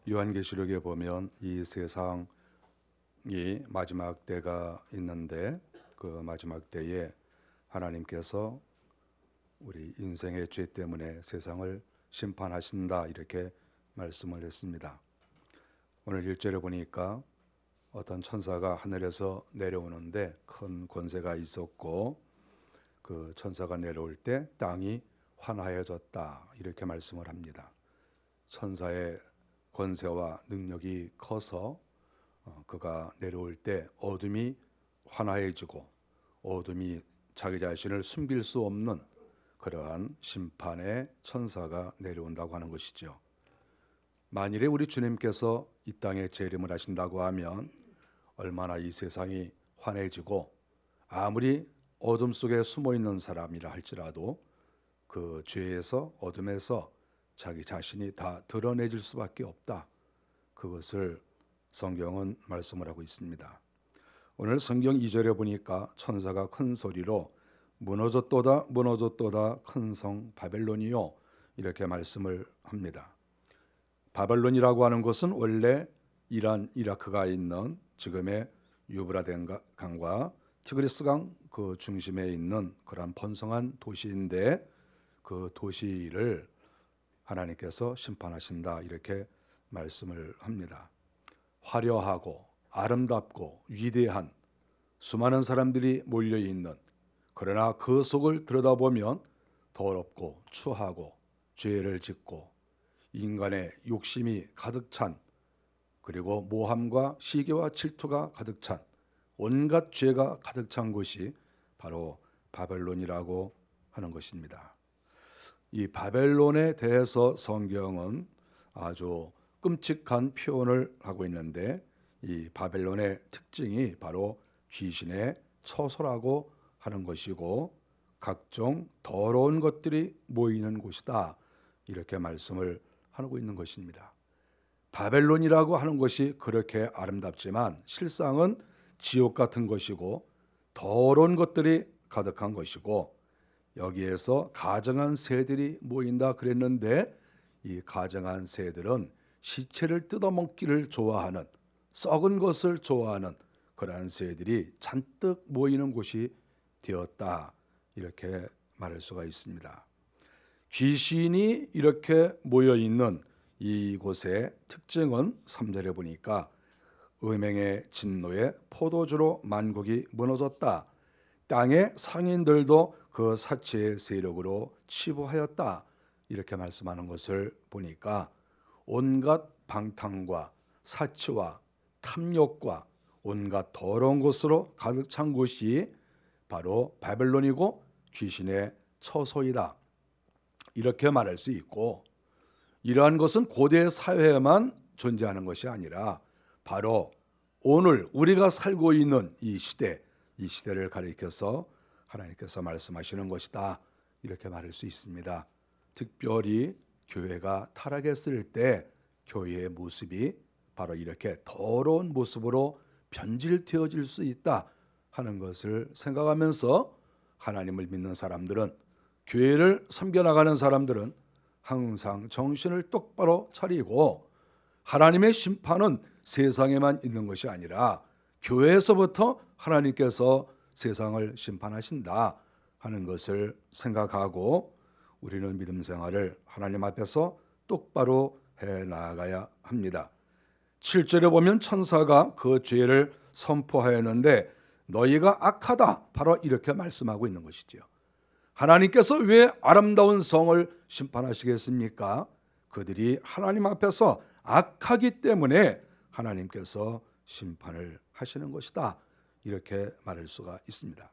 요한계시록에 보면 이 세상이 마지막 때가 있는데 그 마지막 때에 하나님께서 우리 인생의 죄 때문에 세상을 심판하신다 이렇게 말씀을 했습니다. 오늘 1절에 보니까 어떤 천사가 하늘에서 내려오는데 큰 권세가 있었고 그 천사가 내려올 때 땅이 환하여졌다 이렇게 말씀을 합니다. 천사의 권세와 능력이 커서 그가 내려올 때 어둠이 환하해지고 어둠이 자기 자신을 숨길 수 없는 그러한 심판의 천사가 내려온다고 하는 것이죠. 만일에 우리 주님께서 이 땅에 재림을 하신다고 하면 얼마나 이 세상이 환해지고 아무리 어둠 속에 숨어 있는 사람이라 할지라도 그 죄에서 어둠에서 자기 자신이 다 드러내질 수밖에 없다. 그것을 성경은 말씀을 하고 있습니다. 오늘 성경 2절에 보니까 천사가 큰 소리로 무너졌도다 무너졌도다 큰 성 바벨론이요 이렇게 말씀을 합니다. 바벨론이라고 하는 것은 원래 이란 이라크가 있는 지금의 유브라데 강과 티그리스 강 그 중심에 있는 그런 번성한 도시인데 그 도시를 하나님께서 심판하신다 이렇게 말씀을 합니다. 화려하고 아름답고 위대한 수많은 사람들이 몰려있는, 그러나 그 속을 들여다보면 더럽고 추하고 죄를 짓고 인간의 욕심이 가득 찬, 그리고 모함과 시기와 질투가 가득 찬 온갖 죄가 가득 찬 곳이 바로 바벨론이라고 하는 것입니다. 이 바벨론에 대해서 성경은 아주 끔찍한 표현을 하고 있는데 이 바벨론의 특징이 바로 귀신의 처소라고 하는 것이고 각종 더러운 것들이 모이는 곳이다 이렇게 말씀을 하고 있는 것입니다. 바벨론이라고 하는 것이 그렇게 아름답지만 실상은 지옥 같은 것이고 더러운 것들이 가득한 것이고 여기에서 가증한 새들이 모인다 그랬는데 이 가증한 새들은 시체를 뜯어먹기를 좋아하는, 썩은 것을 좋아하는 그러한 새들이 잔뜩 모이는 곳이 되었다 이렇게 말할 수가 있습니다. 귀신이 이렇게 모여있는 이곳의 특징은 3절에 보니까 음행의 진노에 포도주로 만국이 무너졌다. 땅의 상인들도 그 사치의 세력으로 치부하였다. 이렇게 말씀하는 것을 보니까 온갖 방탕과 사치와 탐욕과 온갖 더러운 것으로 가득 찬 곳이 바로 바벨론이고 귀신의 처소이다. 이렇게 말할 수 있고, 이러한 것은 고대 사회에만 존재하는 것이 아니라 바로 오늘 우리가 살고 있는 이 시대를 가리켜서 하나님께서 말씀하시는 것이다 이렇게 말할 수 있습니다. 특별히 교회가 타락했을 때 교회의 모습이 바로 이렇게 더러운 모습으로 변질되어질 수 있다 하는 것을 생각하면서 하나님을 믿는 사람들은, 교회를 섬겨나가는 사람들은 항상 정신을 똑바로 차리고 하나님의 심판은 세상에만 있는 것이 아니라 교회에서부터 하나님께서 세상을 심판하신다 하는 것을 생각하고 우리는 믿음 생활을 하나님 앞에서 똑바로 해 나가야 합니다. 7절에 보면 천사가 그 죄를 선포하였는데 너희가 악하다 바로 이렇게 말씀하고 있는 것이죠. 하나님께서 왜 아름다운 성을 심판하시겠습니까? 그들이 하나님 앞에서 악하기 때문에 하나님께서 심판을 하시는 것이다 이렇게 말할 수가 있습니다.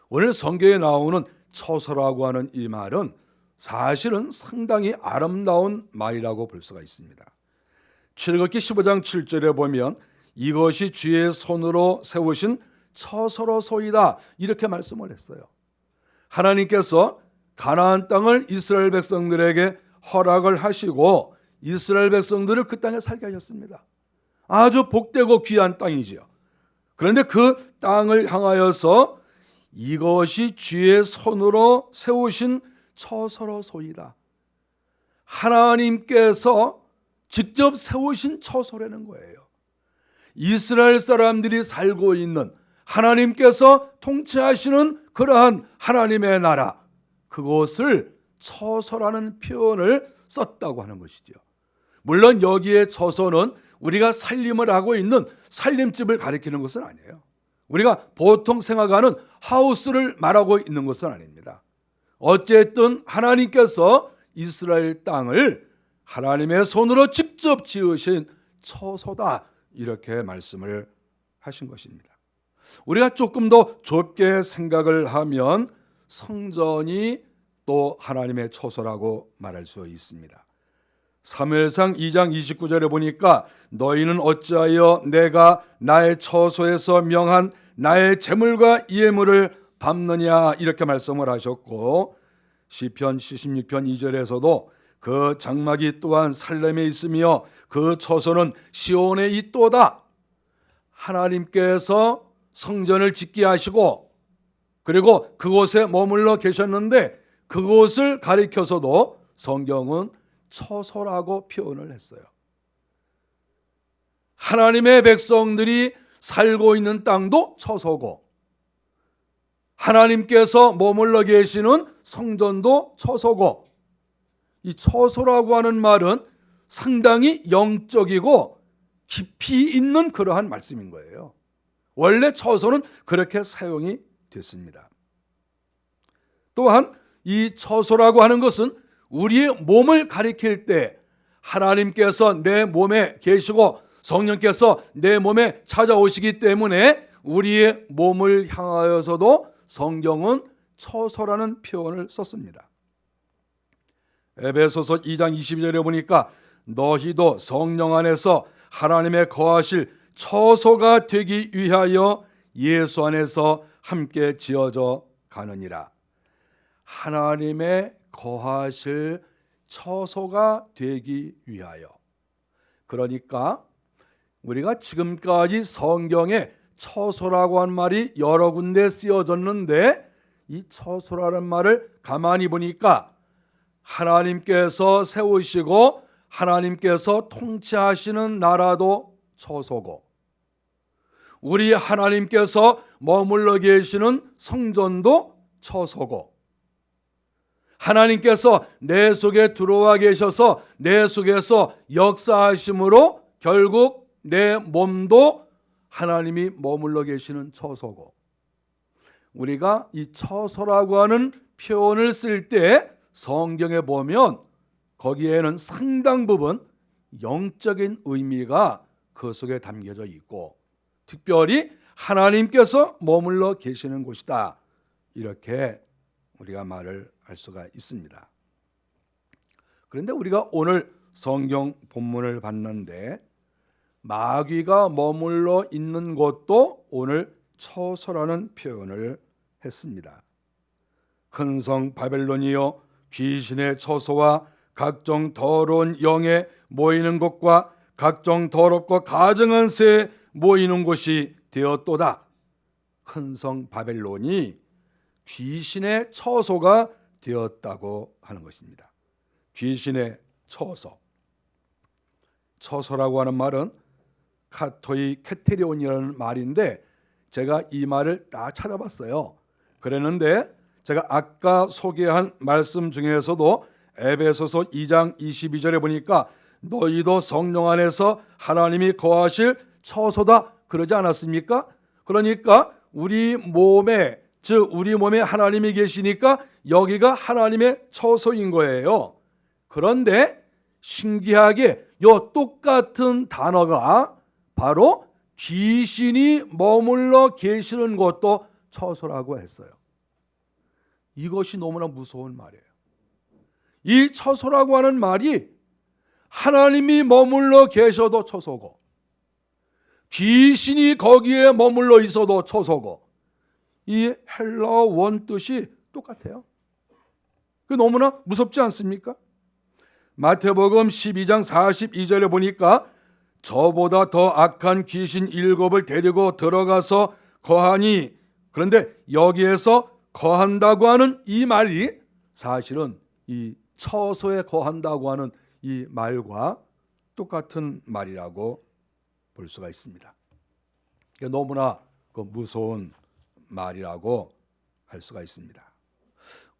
오늘 성경에 나오는 처소라고 하는 이 말은 사실은 상당히 아름다운 말이라고 볼 수가 있습니다. 출애굽기 15장 7절에 보면 이것이 주의 손으로 세우신 처소로소이다 이렇게 말씀을 했어요. 하나님께서 가나안 땅을 이스라엘 백성들에게 허락을 하시고 이스라엘 백성들을 그 땅에 살게 하셨습니다. 아주 복되고 귀한 땅이지요. 그런데 그 땅을 향하여서 이것이 주의 손으로 세우신 처소로소이다. 하나님께서 직접 세우신 처소라는 거예요. 이스라엘 사람들이 살고 있는, 하나님께서 통치하시는 그러한 하나님의 나라, 그곳을 처소라는 표현을 썼다고 하는 것이죠. 물론 여기에 처소는 우리가 살림을 하고 있는 살림집을 가리키는 것은 아니에요. 우리가 보통 생각하는 하우스를 말하고 있는 것은 아닙니다. 어쨌든 하나님께서 이스라엘 땅을 하나님의 손으로 직접 지으신 처소다, 이렇게 말씀을 하신 것입니다. 우리가 조금 더 좁게 생각을 하면 성전이 또 하나님의 처소라고 말할 수 있습니다. 사무엘상 2장 29절에 보니까 너희는 어찌하여 내가 나의 처소에서 명한 나의 제물과 예물을 밟느냐, 이렇게 말씀을 하셨고, 시편 76편 2절에서도 그 장막이 또한 살렘에 있으며 그 처소는 시온에 있도다. 하나님께서 성전을 짓게 하시고 그리고 그곳에 머물러 계셨는데 그곳을 가리켜서도 성경은 처소라고 표현을 했어요. 하나님의 백성들이 살고 있는 땅도 처소고 하나님께서 머물러 계시는 성전도 처소고, 이 처소라고 하는 말은 상당히 영적이고 깊이 있는 그러한 말씀인 거예요. 원래 처소는 그렇게 사용이 됐습니다. 또한 이 처소라고 하는 것은 우리의 몸을 가리킬 때 하나님께서 내 몸에 계시고 성령께서 내 몸에 찾아오시기 때문에 우리의 몸을 향하여서도 성경은 처소라는 표현을 썼습니다. 에베소서 2장 22절에 보니까 너희도 성령 안에서 하나님의 거하실 처소가 되기 위하여 예수 안에서 함께 지어져 가느니라. 하나님의 거하실 처소가 되기 위하여. 그러니까 우리가 지금까지 성경에 처소라고 한 말이 여러 군데 쓰여졌는데 이 처소라는 말을 가만히 보니까 하나님께서 세우시고 하나님께서 통치하시는 나라도 처소고 우리 하나님께서 머물러 계시는 성전도 처소고 하나님께서 내 속에 들어와 계셔서 내 속에서 역사하심으로 결국 내 몸도 하나님이 머물러 계시는 처소고, 우리가 이 처소라고 하는 표현을 쓸 때 성경에 보면 거기에는 상당 부분 영적인 의미가 그 속에 담겨져 있고 특별히 하나님께서 머물러 계시는 곳이다, 이렇게 우리가 말을 할 수가 있습니다. 그런데 우리가 오늘 성경 본문을 봤는데 마귀가 머물러 있는 곳도 오늘 처소라는 표현을 했습니다. 큰 성 바벨론이요 귀신의 처소와 각종 더러운 영에 모이는 곳과 각종 더럽고 가증한 새에 모이는 곳이 되었도다. 큰 성 바벨론이 귀신의 처소가 되었다고 하는 것입니다. 귀신의 처소. 처소라고 하는 말은 카토이 케테리온이라는 말인데 제가 이 말을 다 찾아봤어요. 그랬는데 제가 아까 소개한 말씀 중에서도 에베소서 2장 22절에 보니까 너희도 성령 안에서 하나님이 거하실 처소다 그러지 않았습니까? 그러니까 우리 몸에, 즉 우리 몸에 하나님이 계시니까 여기가 하나님의 처소인 거예요. 그런데 신기하게 요 똑같은 단어가 바로 귀신이 머물러 계시는 곳도 처소라고 했어요. 이것이 너무나 무서운 말이에요. 이 처소라고 하는 말이 하나님이 머물러 계셔도 처소고 귀신이 거기에 머물러 있어도 처소고 이 헬라어 원뜻이 똑같아요. 그 너무나 무섭지 않습니까? 마태복음 12장 42절에 보니까 저보다 더 악한 귀신 7을 데리고 들어가서 거하니, 그런데 여기에서 거한다고 하는 이 말이 사실은 이 처소에 거한다고 하는 이 말과 똑같은 말이라고 볼 수가 있습니다. 너무나 무서운 말이라고 할 수가 있습니다.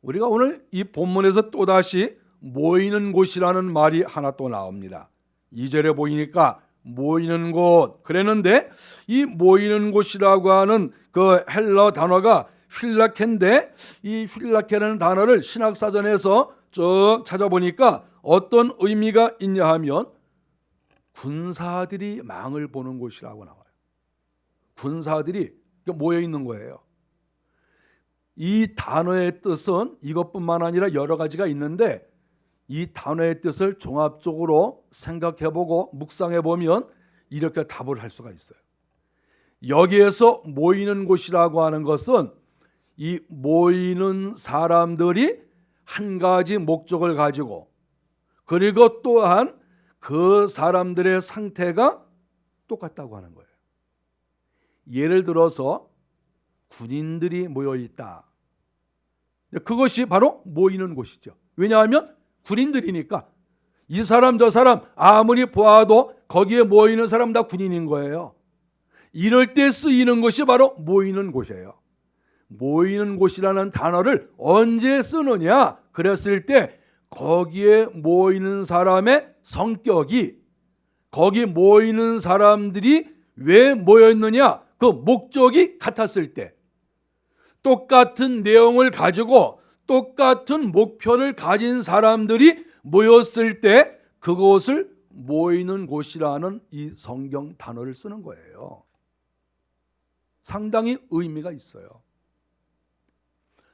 우리가 오늘 이 본문에서 또다시 모이는 곳이라는 말이 하나 또 나옵니다. 2절에 보이니까 모이는 곳 그랬는데, 이 모이는 곳이라고 하는 그 헬러 단어가 휠라케인데, 이 휠라케라는 단어를 신학사전에서 쭉 찾아보니까 어떤 의미가 있냐 하면 군사들이 망을 보는 곳이라고 나와요. 군사들이 모여 있는 거예요. 이 단어의 뜻은 이것뿐만 아니라 여러 가지가 있는데, 이 단어의 뜻을 종합적으로 생각해보고 묵상해보면 이렇게 답을 할 수가 있어요. 여기에서 모이는 곳이라고 하는 것은 이 모이는 사람들이 한 가지 목적을 가지고, 그리고 또한 그 사람들의 상태가 똑같다고 하는 거예요. 예를 들어서 군인들이 모여 있다. 그것이 바로 모이는 곳이죠. 왜냐하면 군인들이니까 이 사람 저 사람 아무리 보아도 거기에 모이는 사람 다 군인인 거예요. 이럴 때 쓰이는 것이 바로 모이는 곳이에요. 모이는 곳이라는 단어를 언제 쓰느냐 그랬을 때, 거기에 모이는 사람의 성격이, 거기 모이는 사람들이 왜 모였느냐 그 목적이 같았을 때, 똑같은 내용을 가지고 똑같은 목표를 가진 사람들이 모였을 때 그것을 모이는 곳이라는 이 성경 단어를 쓰는 거예요. 상당히 의미가 있어요.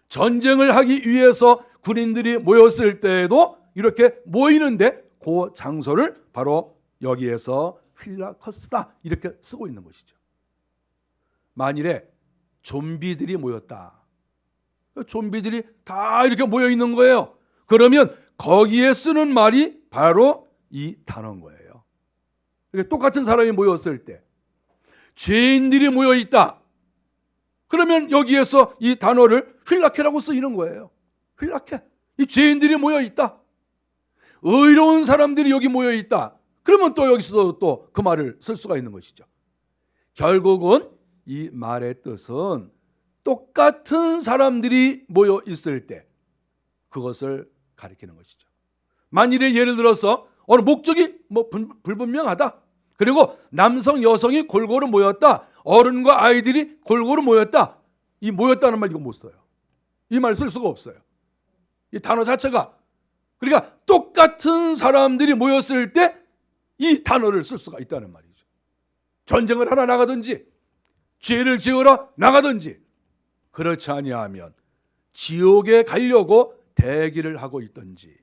전쟁을 하기 위해서 군인들이 모였을 때에도 이렇게 모이는데 그 장소를 바로 여기에서 휠라커스다 이렇게 쓰고 있는 것이죠. 만일에 좀비들이 모였다, 좀비들이 다 이렇게 모여 있는 거예요. 그러면 거기에 쓰는 말이 바로 이 단어인 거예요. 똑같은 사람이 모였을 때, 죄인들이 모여 있다, 그러면 여기에서 이 단어를 휠라케라고 쓰이는 거예요. 휠라케, 이 죄인들이 모여 있다, 의로운 사람들이 여기 모여 있다, 그러면 또 여기서 또 그 말을 쓸 수가 있는 것이죠. 결국은 이 말의 뜻은 똑같은 사람들이 모여 있을 때 그것을 가리키는 것이죠. 만일에 예를 들어서 어느 목적이 불분명하다, 그리고 남성 여성이 골고루 모였다, 어른과 아이들이 골고루 모였다, 이 모였다는 말 이거 못 써요. 이 말 쓸 수가 없어요. 이 단어 자체가, 그러니까 똑같은 사람들이 모였을 때 이 단어를 쓸 수가 있다는 말이죠. 전쟁을 하러 나가든지 죄를 지으러 나가든지, 그렇지 아니하면 지옥에 가려고 대기를 하고 있든지,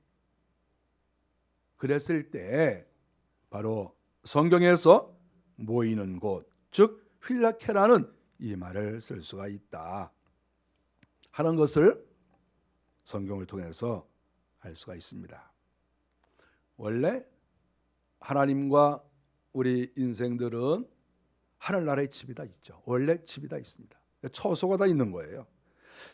그랬을 때 바로 성경에서 모이는 곳, 즉 휠라케라는 이 말을 쓸 수가 있다 하는 것을 성경을 통해서 알 수가 있습니다. 원래 하나님과 우리 인생들은 하늘나라의 집이 다 있죠. 원래 집이 다 있습니다. 처소가 다 있는 거예요.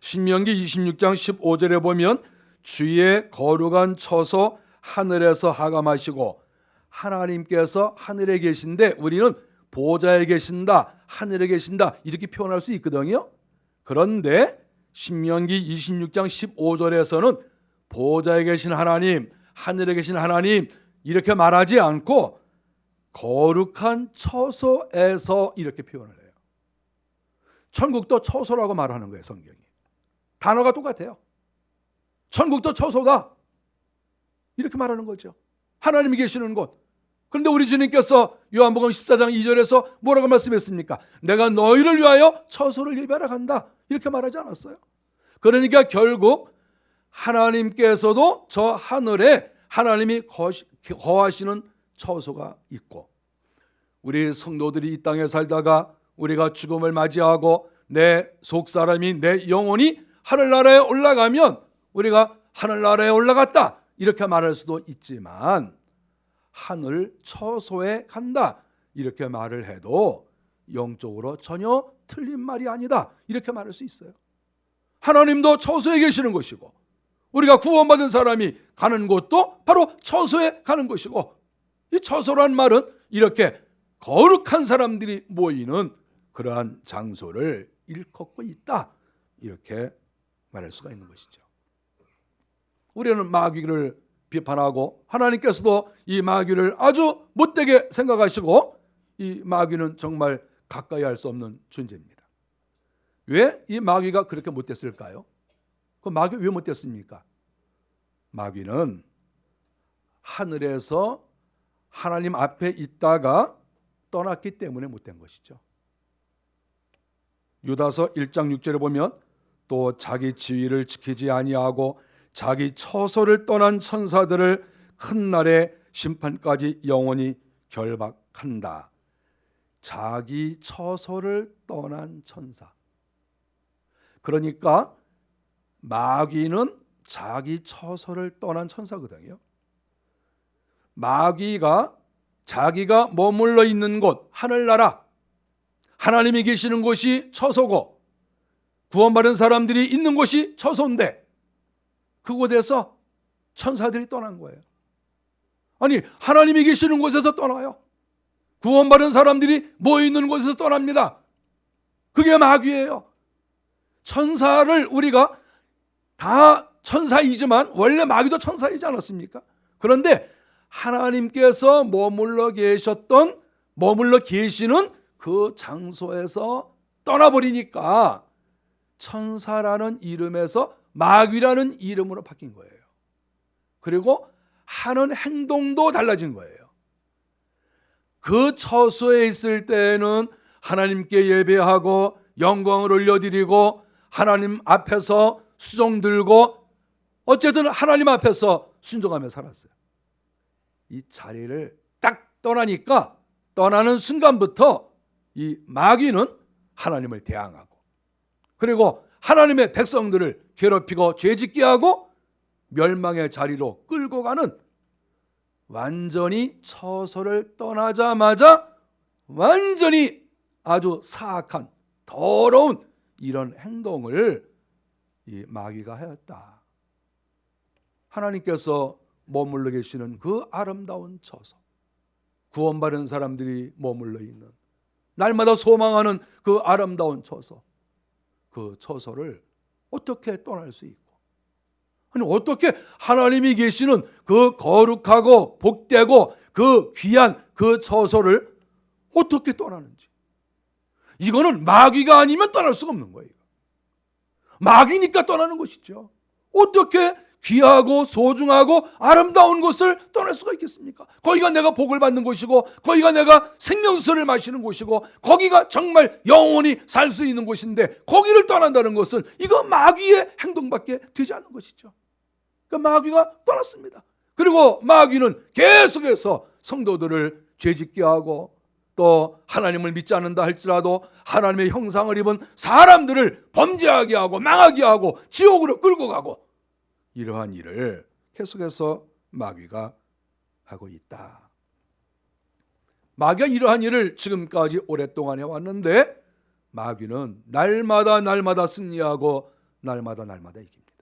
신명기 26장 15절에 보면 주의 거룩한 처소 하늘에서 하감하시고, 하나님께서 하늘에 계신데 우리는 보좌에 계신다, 하늘에 계신다 이렇게 표현할 수 있거든요. 그런데 신명기 26장 15절에서는 보좌에 계신 하나님, 하늘에 계신 하나님 이렇게 말하지 않고 거룩한 처소에서 이렇게 표현을 해요. 천국도 처소라고 말하는 거예요. 성경이 단어가 똑같아요. 천국도 처소다 이렇게 말하는 거죠. 하나님이 계시는 곳. 그런데 우리 주님께서 요한복음 14장 2절에서 뭐라고 말씀했습니까? 내가 너희를 위하여 처소를 예비하러 간다 이렇게 말하지 않았어요? 그러니까 결국 하나님께서도 저 하늘에 하나님이 거하시는 처소가 있고, 우리 성도들이 이 땅에 살다가 우리가 죽음을 맞이하고 내 속사람이, 내 영혼이 하늘나라에 올라가면 우리가 하늘나라에 올라갔다 이렇게 말할 수도 있지만, 하늘 처소에 간다 이렇게 말을 해도 영적으로 전혀 틀린 말이 아니다 이렇게 말할 수 있어요. 하나님도 처소에 계시는 것이고, 우리가 구원받은 사람이 가는 곳도 바로 처소에 가는 것이고, 이 처소란 말은 이렇게 거룩한 사람들이 모이는 그러한 장소를 일컫고 있다, 이렇게 말할 수가 있는 것이죠. 우리는 마귀를 비판하고 하나님께서도 이 마귀를 아주 못되게 생각하시고 이 마귀는 정말 가까이 할 수 없는 존재입니다. 왜 이 마귀가 그렇게 못됐을까요? 그 마귀 왜 못됐습니까? 마귀는 하늘에서 하나님 앞에 있다가 떠났기 때문에 못된 것이죠. 유다서 1장 6절에 보면 또 자기 지위를 지키지 아니하고 자기 처소를 떠난 천사들을 큰 날의 심판까지 영원히 결박한다. 자기 처소를 떠난 천사. 그러니까 마귀는 자기 처소를 떠난 천사거든요. 마귀가 자기가 머물러 있는 곳, 하늘나라, 하나님이 계시는 곳이 처소고 구원받은 사람들이 있는 곳이 처소인데 그곳에서 천사들이 떠난 거예요. 아니, 하나님이 계시는 곳에서 떠나요. 구원받은 사람들이 모여있는 곳에서 떠납니다. 그게 마귀예요. 천사를 우리가 다 천사이지만 원래 마귀도 천사이지 않았습니까? 그런데 하나님께서 머물러 계시는 그 장소에서 떠나버리니까 천사라는 이름에서 마귀라는 이름으로 바뀐 거예요. 그리고 하는 행동도 달라진 거예요. 그 처소에 있을 때는 하나님께 예배하고 영광을 올려드리고 하나님 앞에서 수종 들고 어쨌든 하나님 앞에서 순종하며 살았어요. 이 자리를 딱 떠나니까 떠나는 순간부터 이 마귀는 하나님을 대항하고 그리고 하나님의 백성들을 괴롭히고 죄짓게 하고 멸망의 자리로 끌고 가는, 완전히 처소를 떠나자마자 완전히 아주 사악한 더러운 이런 행동을 이 마귀가 하였다. 하나님께서 머물러 계시는 그 아름다운 처소, 구원받은 사람들이 머물러 있는, 날마다 소망하는 그 아름다운 처소, 그 처소를 어떻게 떠날 수 있고, 아니 어떻게 하나님이 계시는 그 거룩하고 복되고 그 귀한 그 처소를 어떻게 떠나는지, 이거는 마귀가 아니면 떠날 수가 없는 거예요. 마귀니까 떠나는 것이죠. 어떻게 귀하고 소중하고 아름다운 곳을 떠날 수가 있겠습니까? 거기가 내가 복을 받는 곳이고 거기가 내가 생명수를 마시는 곳이고 거기가 정말 영원히 살 수 있는 곳인데 거기를 떠난다는 것은 이거 마귀의 행동밖에 되지 않는 것이죠. 그러니까 마귀가 떠났습니다. 그리고 마귀는 계속해서 성도들을 죄짓게 하고 또 하나님을 믿지 않는다 할지라도 하나님의 형상을 입은 사람들을 범죄하게 하고 망하게 하고 지옥으로 끌고 가고, 이러한 일을 계속해서 마귀가 하고 있다. 마귀가 이러한 일을 지금까지 오랫동안 해왔는데 마귀는 날마다 승리하고 날마다 이깁니다.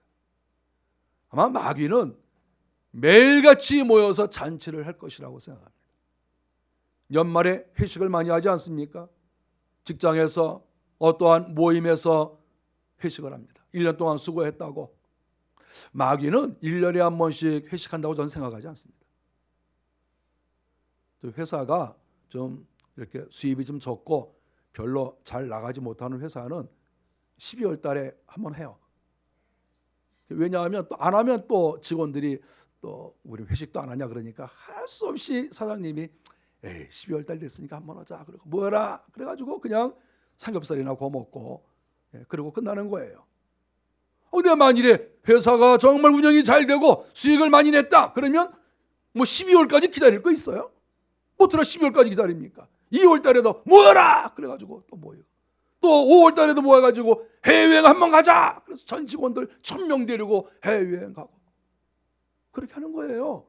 아마 마귀는 매일같이 모여서 잔치를 할 것이라고 생각합니다. 연말에 회식을 많이 하지 않습니까? 직장에서 어떠한 모임에서 회식을 합니다. 1년 동안 수고했다고. 마귀는 1년에 한 번씩 회식한다고 저는 생각하지 않습니다. 회사가 좀 이렇게 수입이 좀 적고 별로 잘 나가지 못하는 회사는 12월 달에 한 번 해요. 왜냐하면 또 안 하면 또 직원들이 또 우리 회식도 안 하냐 그러니까 할 수 없이 사장님이 12월 달 됐으니까 한 번 하자. 그리고 뭐라 그래가지고 그냥 삼겹살이나 구워 먹고 그리고 끝나는 거예요. 근데 만일에 회사가 정말 운영이 잘 되고 수익을 많이 냈다 그러면 뭐 12월까지 기다릴 거 있어요? 어떻게 12월까지 기다립니까? 2월 달에도 모여라 그래가지고 또 모여. 또 5월 달에도 모여가지고 해외여행 한번 가자. 그래서 전 직원들 1000명 데리고 해외여행 가고 그렇게 하는 거예요.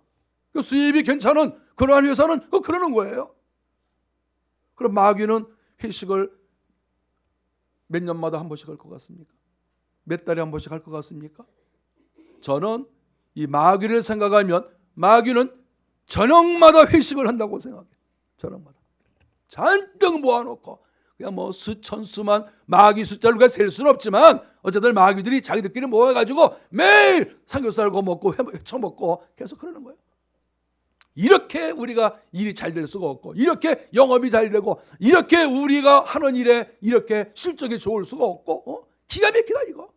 수입이 괜찮은 그러한 회사는 그러는 거예요. 그럼 마귀는 회식을 몇 년마다 한 번씩 할 것 같습니까? 몇 달에 한 번씩 할 것 같습니까? 저는 이 마귀를 생각하면 마귀는 저녁마다 회식을 한다고 생각해. 저녁마다 잔뜩 모아놓고 그냥 뭐 수천 수만 마귀 숫자를 우리가 셀 수는 없지만 어쨌든 마귀들이 자기들끼리 모여가지고 매일 삼겹살 구워 먹고 회 처먹고 계속 그러는 거예요. 이렇게 우리가 일이 잘 될 수가 없고, 이렇게 영업이 잘 되고, 이렇게 우리가 하는 일에 이렇게 실적이 좋을 수가 없고, 기가 막히다 이거.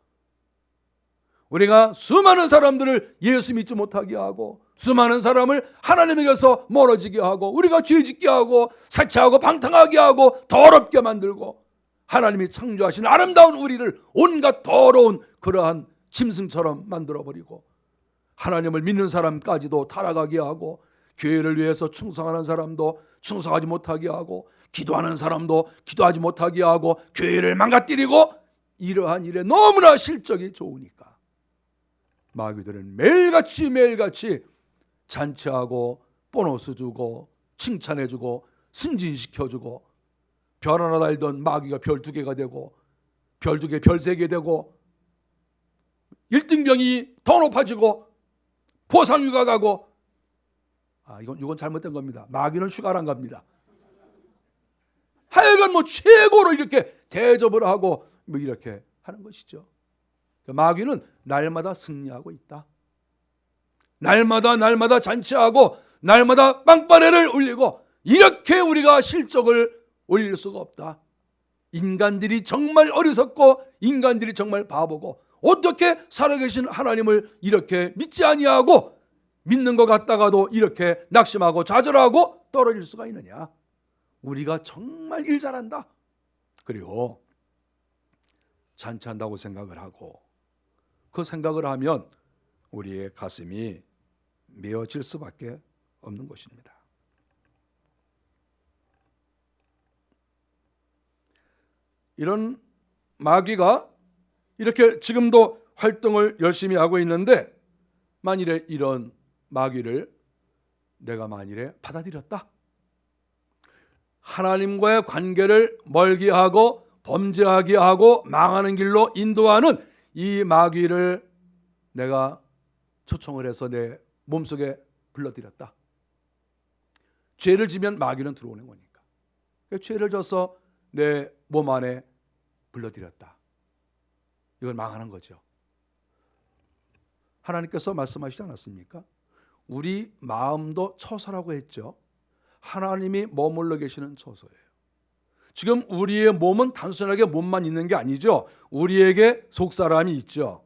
우리가 수많은 사람들을 예수 믿지 못하게 하고, 수많은 사람을 하나님에게서 멀어지게 하고, 우리가 죄짓게 하고, 사치하고 방탕하게 하고, 더럽게 만들고, 하나님이 창조하신 아름다운 우리를 온갖 더러운 그러한 짐승처럼 만들어버리고, 하나님을 믿는 사람까지도 타락하게 하고, 교회를 위해서 충성하는 사람도 충성하지 못하게 하고, 기도하는 사람도 기도하지 못하게 하고, 교회를 망가뜨리고, 이러한 일에 너무나 실적이 좋으니까 마귀들은 매일같이 잔치하고 보너스 주고 칭찬해주고 승진시켜주고, 별 하나 달던 마귀가 별 2개가 되고, 별 2개 별 3개 되고, 1등병이 더 높아지고, 보상휴가 가고. 이건 잘못된 겁니다. 마귀는 휴가를 안 갑니다. 하여간 뭐 최고로 이렇게 대접을 하고 뭐 이렇게 하는 것이죠. 마귀는 날마다 승리하고 있다. 날마다 잔치하고 날마다 빵빠레를 올리고, 이렇게 우리가 실적을 올릴 수가 없다. 인간들이 정말 어리석고 인간들이 정말 바보고, 어떻게 살아계신 하나님을 이렇게 믿지 아니하고 믿는 것 같다가도 이렇게 낙심하고 좌절하고 떨어질 수가 있느냐. 우리가 정말 일 잘한다, 그리고 잔치한다고 생각을 하고, 그 생각을 하면 우리의 가슴이 메어질 수밖에 없는 것입니다. 이런 마귀가 이렇게 지금도 활동을 열심히 하고 있는데, 만일에 이런 마귀를 내가 만일에 받아들였다, 하나님과의 관계를 멀게 하고 범죄하게 하고 망하는 길로 인도하는 이 마귀를 내가 초청을 해서 내 몸속에 불러들였다. 죄를 지면 마귀는 들어오는 거니까. 죄를 져서 내 몸 안에 불러들였다. 이건 망하는 거죠. 하나님께서 말씀하시지 않았습니까? 우리 마음도 처소라고 했죠. 하나님이 머물러 계시는 처소예요. 지금 우리의 몸은 단순하게 몸만 있는 게 아니죠. 우리에게 속사람이 있죠.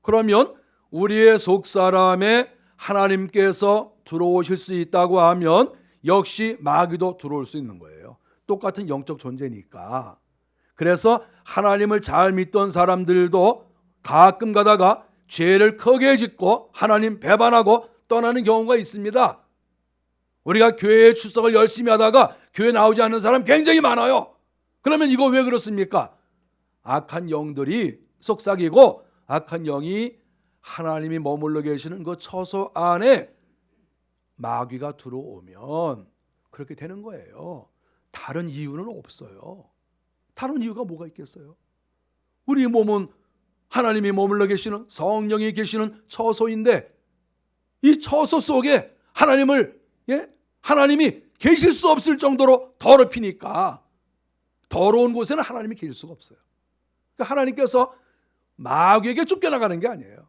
그러면 우리의 속사람에 하나님께서 들어오실 수 있다고 하면 역시 마귀도 들어올 수 있는 거예요. 똑같은 영적 존재니까. 그래서 하나님을 잘 믿던 사람들도 가끔 가다가 죄를 크게 짓고 하나님 배반하고 떠나는 경우가 있습니다. 우리가 교회에 출석을 열심히 하다가 교회 나오지 않는 사람 굉장히 많아요. 그러면 이거 왜 그렇습니까? 악한 영들이 속삭이고, 악한 영이 하나님이 머물러 계시는 그 처소 안에 마귀가 들어오면 그렇게 되는 거예요. 다른 이유는 없어요. 다른 이유가 뭐가 있겠어요? 우리 몸은 하나님이 머물러 계시는, 성령이 계시는 처소인데, 이 처소 속에 하나님이 계실 수 없을 정도로 더럽히니까, 더러운 곳에는 하나님이 계실 수가 없어요. 그러니까 하나님께서 마귀에게 쫓겨나가는 게 아니에요.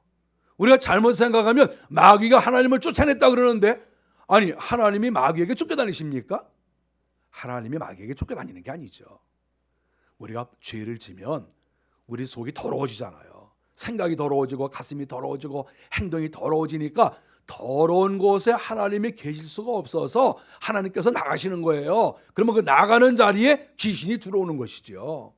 우리가 잘못 생각하면 마귀가 하나님을 쫓아냈다 그러는데, 아니, 하나님이 마귀에게 쫓겨다니십니까? 하나님이 마귀에게 쫓겨다니는 게 아니죠. 우리가 죄를 지면 우리 속이 더러워지잖아요. 생각이 더러워지고 가슴이 더러워지고 행동이 더러워지니까 더러운 곳에 하나님이 계실 수가 없어서 하나님께서 나가시는 거예요. 그러면 그 나가는 자리에 귀신이 들어오는 것이죠.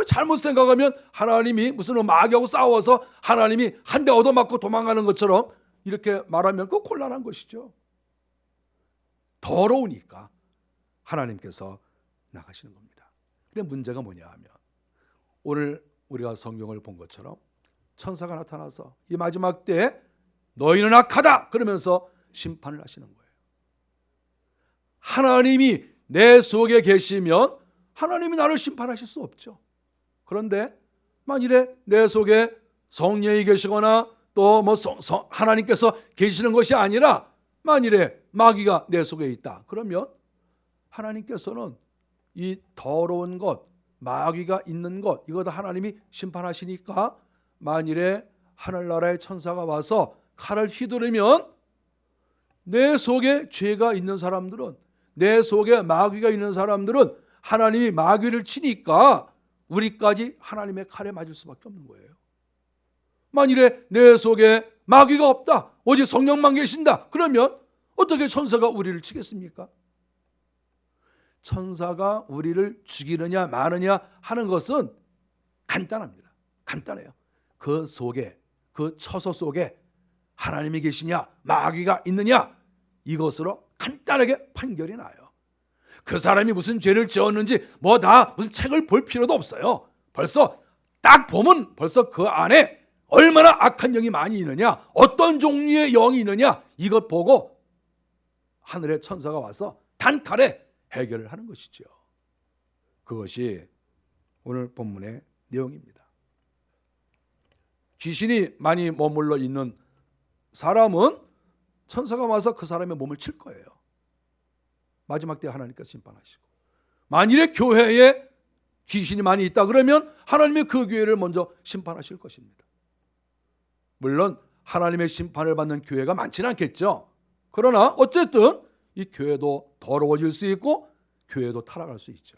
잘못 생각하면 하나님이 무슨 마귀하고 싸워서 하나님이 한 대 얻어맞고 도망가는 것처럼 이렇게 말하면 그 곤란한 것이죠. 더러우니까 하나님께서 나가시는 겁니다. 근데 문제가 뭐냐 하면, 오늘 우리가 성경을 본 것처럼 천사가 나타나서 이 마지막 때에 너희는 악하다 그러면서 심판을 하시는 거예요. 하나님이 내 속에 계시면 하나님이 나를 심판하실 수 없죠. 그런데 만일에 내 속에 성령이 계시거나 또 뭐 하나님께서 계시는 것이 아니라 만일에 마귀가 내 속에 있다. 그러면 하나님께서는 이 더러운 것, 마귀가 있는 것, 이거 하나님이 심판하시니까 만일에 하늘나라의 천사가 와서 칼을 휘두르면 내 속에 죄가 있는 사람들은, 내 속에 마귀가 있는 사람들은 하나님이 마귀를 치니까 우리까지 하나님의 칼에 맞을 수밖에 없는 거예요. 만일에 내 속에 마귀가 없다, 오직 성령만 계신다, 그러면 어떻게 천사가 우리를 치겠습니까? 천사가 우리를 죽이느냐 마느냐 하는 것은 간단합니다. 간단해요. 그 속에, 그 처소 속에 하나님이 계시냐 마귀가 있느냐, 이것으로 간단하게 판결이 나요. 그 사람이 무슨 죄를 지었는지 뭐 다 무슨 책을 볼 필요도 없어요. 벌써 딱 보면 벌써 그 안에 얼마나 악한 영이 많이 있느냐, 어떤 종류의 영이 있느냐, 이것 보고 하늘의 천사가 와서 단칼에 해결을 하는 것이죠. 그것이 오늘 본문의 내용입니다. 귀신이 많이 머물러 있는 사람은 천사가 와서 그 사람의 몸을 칠 거예요. 마지막 때 하나님께서 심판하시고, 만일에 교회에 귀신이 많이 있다 그러면 하나님이 그 교회를 먼저 심판하실 것입니다. 물론 하나님의 심판을 받는 교회가 많지는 않겠죠. 그러나 어쨌든 이 교회도 더러워질 수 있고 교회도 타락할 수 있죠.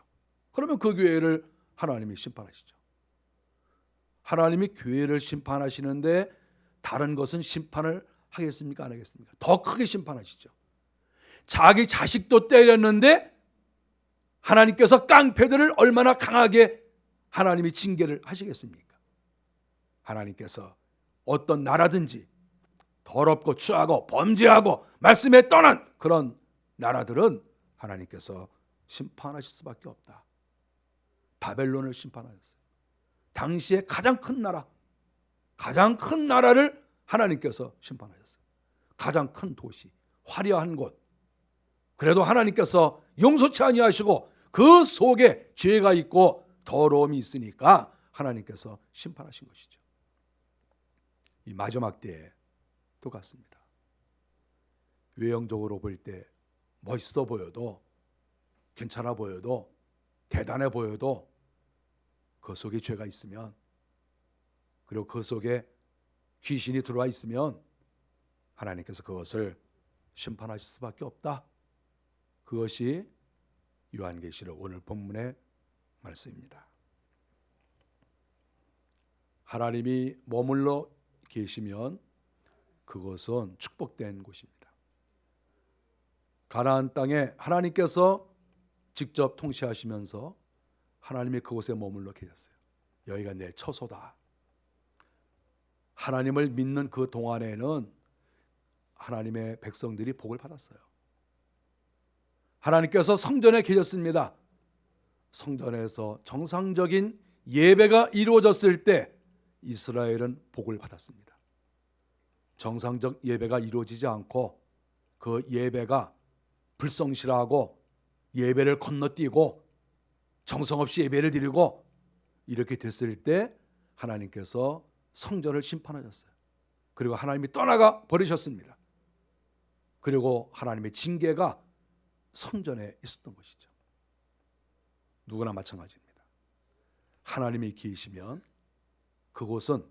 그러면 그 교회를 하나님이 심판하시죠. 하나님이 교회를 심판하시는데 다른 것은 심판을 하겠습니까? 안 하겠습니까? 더 크게 심판하시죠. 자기 자식도 때렸는데 하나님께서 깡패들을 얼마나 강하게 하나님이 징계를 하시겠습니까? 하나님께서 어떤 나라든지 더럽고 추하고 범죄하고 말씀에 떠난 그런 나라들은 하나님께서 심판하실 수밖에 없다. 바벨론을 심판하셨어요. 당시에 가장 큰 나라, 가장 큰 나라를 하나님께서 심판하셨어요. 가장 큰 도시, 화려한 곳. 그래도 하나님께서 용서치 아니하시고 그 속에 죄가 있고 더러움이 있으니까 하나님께서 심판하신 것이죠. 이 마지막 때에 똑같습니다. 외형적으로 볼 때 멋있어 보여도, 괜찮아 보여도, 대단해 보여도 그 속에 죄가 있으면, 그리고 그 속에 귀신이 들어와 있으면 하나님께서 그것을 심판하실 수밖에 없다. 그것이 요한계시록 오늘 본문의 말씀입니다. 하나님이 머물러 계시면 그것은 축복된 곳입니다. 가나안 땅에 하나님께서 직접 통치하시면서 하나님이 그곳에 머물러 계셨어요. 여기가 내 처소다. 하나님을 믿는 그 동안에는 하나님의 백성들이 복을 받았어요. 하나님께서 성전에 계셨습니다. 성전에서 정상적인 예배가 이루어졌을 때 이스라엘은 복을 받았습니다. 정상적 예배가 이루어지지 않고 그 예배가 불성실하고 예배를 건너뛰고 정성없이 예배를 드리고 이렇게 됐을 때 하나님께서 성전을 심판하셨어요. 그리고 하나님이 떠나가 버리셨습니다. 그리고 하나님의 징계가 성전에 있었던 것이죠. 누구나 마찬가지입니다. 하나님이 계시면 그곳은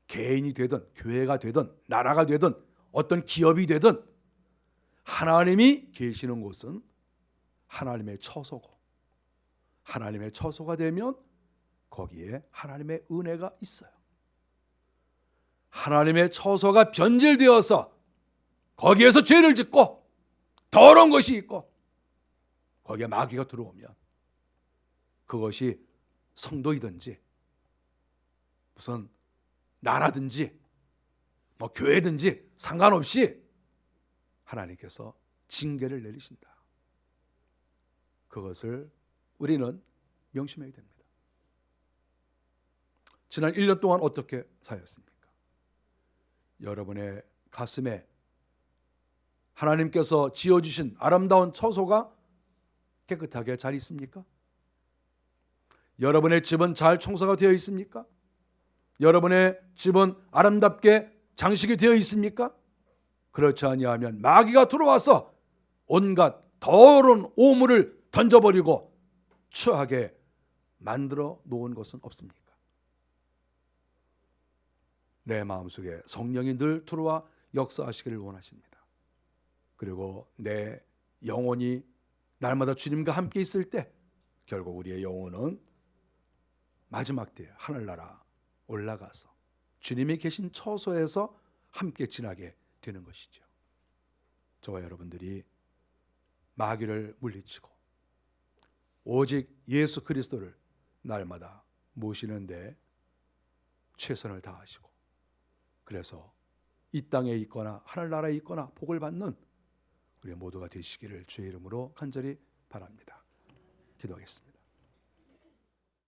개인이 되든 교회가 되든 나라가 되든 어떤 기업이 되든 하나님이 계시는 곳은 하나님의 처소고, 하나님의 처소가 되면 거기에 하나님의 은혜가 있어요. 하나님의 처소가 변질되어서 거기에서 죄를 짓고 더러운 것이 있고 거기에 마귀가 들어오면 그것이 성도이든지 무슨 나라든지 뭐 교회든지 상관없이 하나님께서 징계를 내리신다. 그것을 우리는 명심해야 됩니다. 지난 1년 동안 어떻게 사셨습니까? 여러분의 가슴에 하나님께서 지어주신 아름다운 처소가 깨끗하게 잘 있습니까? 여러분의 집은 잘 청소가 되어 있습니까? 여러분의 집은 아름답게 장식이 되어 있습니까? 그렇지 아니하면 마귀가 들어와서 온갖 더러운 오물을 던져버리고 추하게 만들어 놓은 것은 없습니까? 내 마음속에 성령이 늘 들어와 역사하시기를 원하십니다. 그리고 내 영혼이 날마다 주님과 함께 있을 때 결국 우리의 영혼은 마지막 때에 하늘나라 올라가서 주님이 계신 처소에서 함께 지나게 되는 것이죠. 저와 여러분들이 마귀를 물리치고 오직 예수 그리스도를 날마다 모시는데 최선을 다하시고, 그래서 이 땅에 있거나 하늘나라에 있거나 복을 받는 우리 모두가 되시기를 주의 이름으로 간절히 바랍니다. 기도하겠습니다.